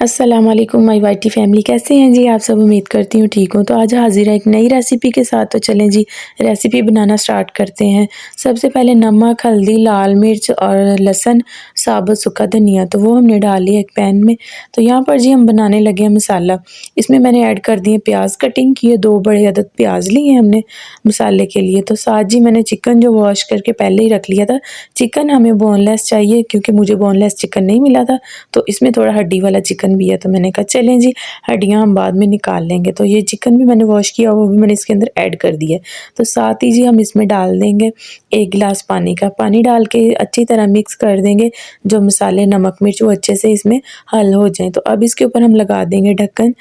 अस्सलाम वालेकुम my whitey family, कैसे हैं जी आप सब? उम्मीद करती हूँ ठीक हो। तो आज हाज़िर है एक नई रेसिपी के साथ। तो चलें जी रेसिपी बनाना स्टार्ट करते हैं। सबसे पहले नमक, हल्दी, लाल मिर्च और लहसुन, साबुत सूखा धनिया तो वो हमने डाल लिया एक पैन में। तो यहाँ पर जी हम बनाने लगे हैं मसाला। इसमें मैंने ऐड कर दिए प्याज, कटिंग किए 2 बड़े अदद प्याज लिए हैं हमने मसाले के लिए। तो साथ जी मैंने चिकन जो वॉश करके पहले ही रख लिया था। चिकन हमें बोनलेस चाहिए क्योंकि मुझे बोनलेस चिकन नहीं मिला था, तो इसमें थोड़ा हड्डी वाला चिकन भी है। तो मैंने कहा चलें जी हड्डियाँ हम बाद में निकाल लेंगे। तो ये चिकन भी मैंने वॉश किया, वो भी मैंने इसके अंदर ऐड कर दिया। तो साथ ही जी हम इसमें डाल देंगे 1 गिलास पानी का। पानी डाल के अच्छी तरह मिक्स कर देंगे, जो मसाले नमक मिर्च वो अच्छे से इसमें हल हो जाएँ। तो अब इसके ऊपर हम लगा देंगे ढक्कन।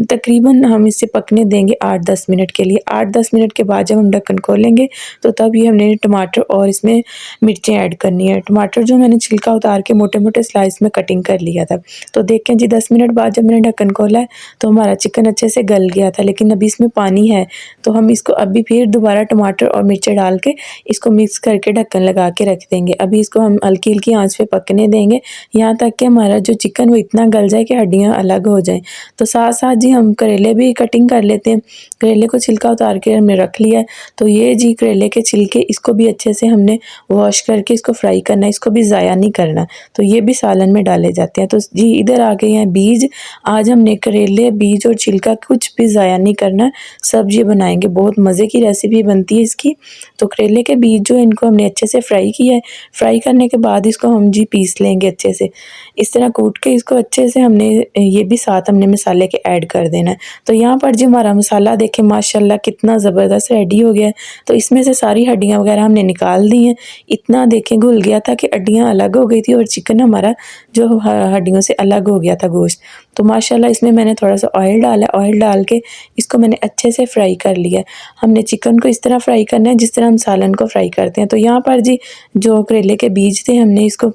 तकरीबन हम इसे पकने देंगे 8-10 मिनट के लिए। 8-10 मिनट के बाद जब हम ढक्कन खोलेंगे तो तब ये हमने टमाटर और इसमें मिर्चें ऐड करनी है। टमाटर जो मैंने छिलका उतार के मोटे-मोटे स्लाइस में कटिंग कर लिया था। तो देखें जी 10 मिनट बाद जब मैंने ढक्कन खोला है तो हमारा चिकन अच्छे से गल गया था, लेकिन अभी इसमें पानी है। तो हम इसको अभी फिर दोबारा टमाटर और मिर्चें डाल के इसको मिक्स करके ढक्कन लगा के रख देंगे। अभी इसको हम हल्की-हल्की आँच पे पकने देंगे, यहाँ तक कि हमारा जो चिकन वो इतना गल जाए कि हड्डियाँ अलग हो जाएँ। तो साथ-साथ जी हम करेले भी कटिंग कर लेते हैं। करेले को छिलका उतार के हमने रख लिया है। तो ये जी करेले के छिलके इसको भी अच्छे से हमने वॉश करके इसको फ्राई करना है, इसको भी ज़ाया नहीं करना। तो ये भी सालन में डाले जाते हैं। तो जी इधर आ गए हैं बीज। आज हमने करेले, बीज और छिलका कुछ भी ज़ाया नहीं करना, सब ये बनाएँगे। बहुत मज़े की रेसिपी बनती है इसकी। तो करेले के बीज जो है इनको हमने अच्छे से फ्राई किया है। फ्राई करने के बाद इसको हम जी पीस लेंगे अच्छे से। इस तरह कूट के इसको अच्छे से हमने ये भी साथ हमने मसाले के ऐड कर देना है। तो यहाँ पर जी हमारा मसाला देखें माशाल्लाह कितना ज़बरदस्त रेडी हो गया है। तो इसमें से सारी हड्डियाँ वगैरह हमने निकाल दी हैं। इतना देखें घुल गया था कि हड्डियाँ अलग हो गई थी और चिकन हमारा जो हड्डियों से अलग हो गया था गोश्त। तो माशाल्लाह इसमें मैंने थोड़ा-सा ऑयल डाला, ऑयल डाल के इसको मैंने अच्छे से फ्राई कर लिया। हमने चिकन को इस तरह फ्राई करना है जिस तरह हम सालन को फ्राई करते हैं। तो यहाँ पर जी जो करेले के बीज थे हमने इसको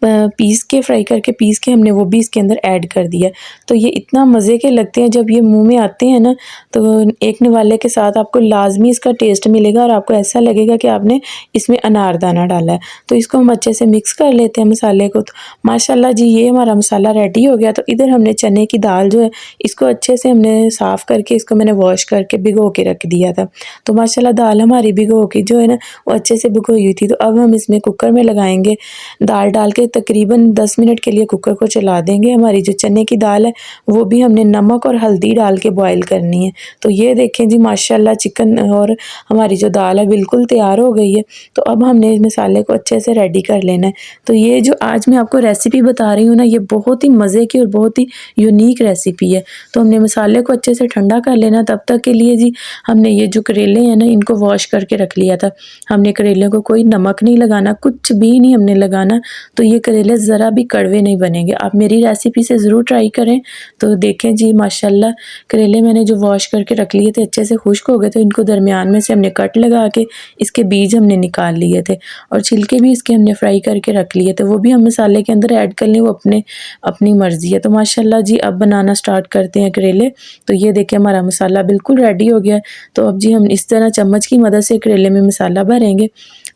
पीस के फ्राई करके पीस के हमने वो भी इसके अंदर ऐड कर दिया। तो ये इतना मज़े के लगते हैं जब ये मुँह में आते हैं ना, तो एक निवाले के साथ आपको लाज़मी इसका टेस्ट मिलेगा और आपको ऐसा लगेगा कि आपने इसमें अनारदाना डाला है। तो इसको हम अच्छे से मिक्स कर लेते हैं मसाले को। तो माशाल्लाह जी ये हमारा मसाला रेडी हो गया। तो इधर हमने चने की दाल जो है इसको अच्छे से हमने साफ़ करके इसको मैंने वॉश करके भिगो के रख दिया था। तो माशाल्लाह दाल हमारी भिगो के जो है ना वो अच्छे से भिगोई हुई थी। तो अब हम इसमें कुकर में लगाएँगे, दाल डाल के तकरीबन 10 मिनट के लिए कुकर को चला देंगे। हमारी जो चने की दाल है वो भी हमने नमक और हल्दी डाल के बॉयल करनी है। तो ये देखें जी माशाल्लाह चिकन और हमारी जो दाल है बिल्कुल तैयार हो गई है। तो अब हमने इस मसाले को अच्छे से रेडी कर लेना है। तो ये जो आज मैं आपको रेसिपी बता रही हूँ ना, ये बहुत ही मज़े की और बहुत ही यूनिक रेसिपी है। तो हमने मसाले को अच्छे से ठंडा कर लेना। तब तक के लिए जी हमने ये जो करेले हैं ना इनको वॉश करके रख लिया था। हमने करेले को कोई नमक नहीं लगाना, कुछ भी नहीं हमने लगाना। तो ये करेले ज़रा भी कड़वे नहीं बनेंगे। आप मेरी रेसिपी से ज़रूर ट्राई करें। तो देखें जी माशाल्लाह करेले मैंने जो वॉश करके रख लिए थे अच्छे से खुश्क हो गए थे। इनको दरमियान में से हमने कट लगा के इसके बीज हमने निकाल लिए थे और छिलके भी इसके हमने फ्राई करके रख लिए थे। वो भी हम मसाले के अंदर ऐड कर लें, वो अपनी मर्ज़ी है। तो माशाल्लाह जी अब बनाना स्टार्ट करते हैं करेले। तो ये देखिए हमारा मसाला बिल्कुल रेडी हो गया है। तो अब जी हम इस तरह चम्मच की मदद से करेले में मसाला भरेंगे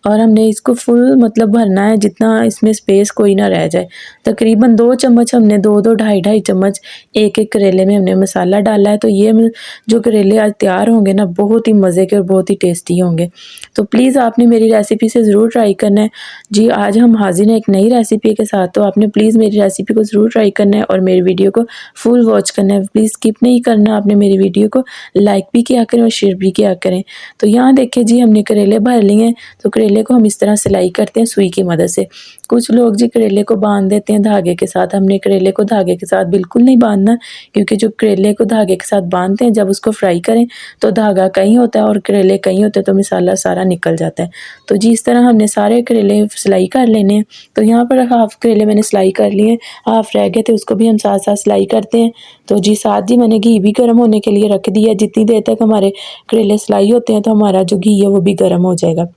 और हमने इसको फुल मतलब भरना है जितना इसमें स्पेस कोई ना रह जाए। तकरीबन 2 चम्मच हमने 2-2 ढाई-ढाई चम्मच एक-एक करेले में हमने मसाला डाला है। तो ये जो करेले आज तैयार होंगे ना बहुत ही मज़े के और बहुत ही टेस्टी होंगे। तो प्लीज़ आपने मेरी रेसिपी से ज़रूर ट्राई करना है। जी आज हम हाज़िर हैं एक नई रेसिपी के साथ। तो आपने प्लीज़ मेरी रेसिपी को ज़रूर ट्राई करना है और मेरी वीडियो को फुल वॉच करना है। प्लीज़ स्किप नहीं करना, आपने मेरी वीडियो को लाइक भी किया करें और शेयर भी किया करें। तो यहाँ देखिए जी हमने करेले भर लिए हैं। तो करेले को हम इस तरह सिलाई करते हैं सुई की मदद से। कुछ लोग जी करेले को बांध देते हैं धागे के साथ। हमने करेले को धागे के साथ बिल्कुल नहीं बांधना, क्योंकि जो करेले को धागे के साथ बांधते हैं जब उसको फ्राई करें तो धागा कहीं होता है और करेले कहीं होते हैं, तो मसाला सारा निकल जाता है। तो जी इस तरह हमने सारे करेले सिलाई कर लेने हैं। तो यहाँ पर हाफ़ करेले मैंने सिलाई कर लिए, हाफ़ रह गए थे उसको भी हम साथ-साथ सिलाई करते हैं। तो जी साथ जी मैंने घी भी गर्म होने के लिए रख दिया। जितनी देर तक हमारे करेले सिलाई होते हैं तो हमारा जो घी है वो भी गर्म हो जाएगा।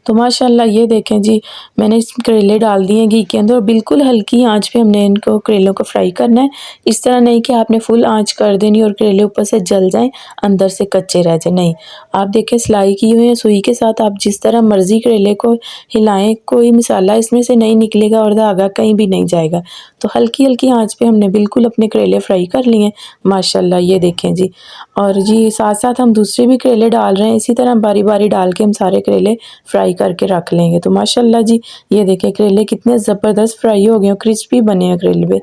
तो माशाल्लाह ये देखें जी, मैंने इस करेले डाल दिए हैं घी के अंदर और बिल्कुल हल्की आँच पे हमने इनको करेलों को फ्राई करना है। इस तरह नहीं कि आपने फुल आँच कर देनी और करेले ऊपर से जल जाएँ, अंदर से कच्चे रह जाएँ, नहीं। आप देखें सिलाई की हुई है सुई के साथ आप जिस तरह मर्ज़ी करेले को हिलाएँ, कोई मसाला इसमें से नहीं निकलेगा और धागा कहीं भी नहीं जाएगा। तो हल्की-हल्की आँच पे हमने बिल्कुल अपने करेले फ्राई कर लिए हैं, माशाल्लाह ये देखें जी। और जी साथ-साथ हम दूसरे भी करेले डाल रहे हैं, इसी तरह बारी-बारी डाल के हम सारे करेले फ्राई करके रख लेंगे। तो माशाल्लाह जी ये देखिए करेले कितने ज़बरदस्त फ्राई हो गए हैं, क्रिस्पी बने हैं करेले।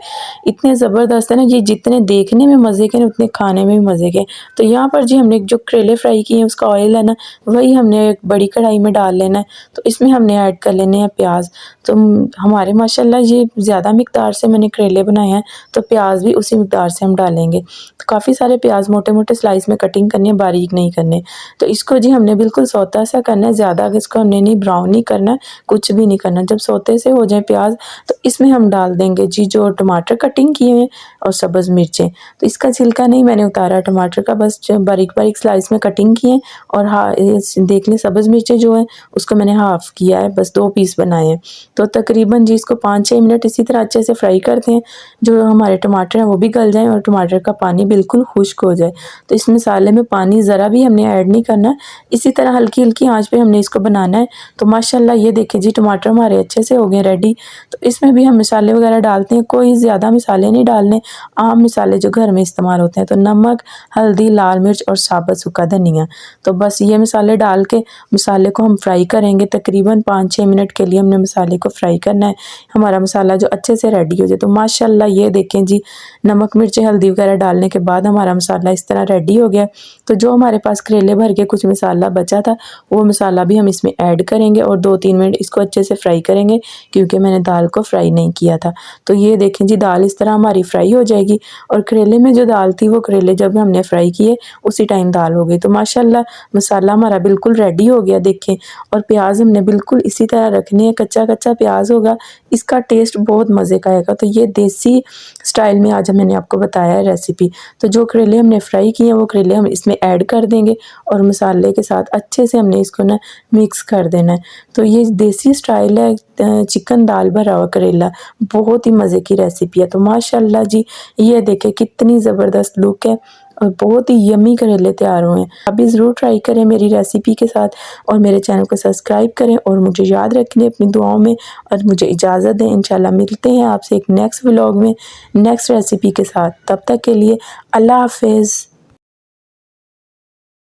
इतने ज़बरदस्त है ना, ये जितने देखने में मज़े के हैं उतने खाने में भी मज़े के हैं। तो यहाँ पर जी हमने जो करेले फ्राई किए हैं उसका ऑयल है ना, वही हमने एक बड़ी कढ़ाई में डाल लेना है। तो इसमें हमने ऐड कर लेने हैं प्याज़। तो हमारे माशाल्लाह ये ज़्यादा मिक़दार से मैंने करेले बनाए हैं, तो प्याज़ भी उसी मिक़दार से हम डालेंगे। तो काफ़ी सारे प्याज़ मोटे-मोटे स्लाइस में कटिंग करनी है, बारीक नहीं करने। तो इसको जी हमने बिल्कुल सौता सा करना है, ज़्यादा इसको हमने नहीं ब्राउन नहीं करना है, कुछ भी नहीं करना। जब सौते से हो जाए प्याज़ तो इसमें हम डाल देंगे जी जो टमाटर कटिंग किए हैं और सब्ज़ मिर्चें। तो इसका छिलका नहीं मैंने उतारा टमाटर का, बस जो बारीक-बारीक स्लाइस में कटिंग की है और हाँ, इस देख लें सब्ज़ मिर्चें जो हैं उसको मैंने हाफ़ किया है, बस 2 पीस बनाए हैं। तो तकरीबन जी इसको 5-6 मिनट इसी तरह अच्छे से फ्राई करते हैं, जो हमारे टमाटर हैं वो भी गल जाएँ और टमाटर का पानी बिल्कुल खुश्क हो जाए। तो इस मसाले में पानी ज़रा भी हमने ऐड नहीं करना, इसी तरह हल्की-हल्की आँच पे हमने इसको बनाना है। तो माशाल्लाह ये देखिए जी टमाटर हमारे अच्छे से हो गए रेडी। तो इसमें भी हम मसाले वगैरह डालते हैं, कोई ज़्यादा मसाले नहीं डालने, आम मसाले जो घर में इस्तेमाल होते हैं। तो नमक, हल्दी, लाल मिर्च और साबुत सूखा धनिया। तो बस ये मसाले डाल के मसाले को हम फ्राई करेंगे, तकरीबन 5-6 मिनट के लिए हमने मसाले को फ्राई करना है। हमारा मसाला जो अच्छे से रेडी हो जाए। तो माशाल्लाह ये देखें जी नमक, मिर्ची, हल्दी वगैरह डालने के बाद हमारा मसाला इस तरह रेडी हो गया। तो जो हमारे पास करेले भर के कुछ मसाला बचा था, वो मसाला भी हम इसमें ऐड करेंगे और 2-3 मिनट इसको अच्छे से फ्राई करेंगे, क्योंकि मैंने दाल को फ्राई नहीं किया था। तो ये देखें जी दाल इस तरह हमारी फ्राई हो जाएगी और करेले में जो दाल थी वो करेले जब हमने फ्राई किए उसी टाइम दाल हो गई। तो माशाल्लाह मसाला हमारा बिल्कुल रेडी हो गया देखें। और प्याज़ हमने बिल्कुल इसी तरह रखनी है, कच्चा-कच्चा प्याज़ होगा, इसका टेस्ट बहुत मज़े का आएगा। तो ये देसी स्टाइल में आज मैंने आपको बताया है रेसिपी। तो जो करेले हमने फ्राई किए हैं वो करेले हम इसमें ऐड कर देंगे और मसाले के साथ अच्छे से हमने इसको ना मिक्स कर देना है। तो ये देसी स्टाइल है चिकन दाल भरा हुआ करेला, बहुत ही मज़े की रेसिपी है। तो माशाल्लाह जी ये देखें कितनी ज़बरदस्त लुक है और बहुत ही यम्मी करेले तैयार हुए हैं। आप भी ज़रूर ट्राई करें मेरी रेसिपी के साथ और मेरे चैनल को सब्सक्राइब करें और मुझे याद रखें अपनी दुआओं में और मुझे इजाज़त दें। इंशाल्लाह मिलते हैं आपसे एक नेक्स्ट व्लॉग में नेक्स्ट रेसिपी के साथ। तब तक के लिए अल्लाह हाफ़िज़।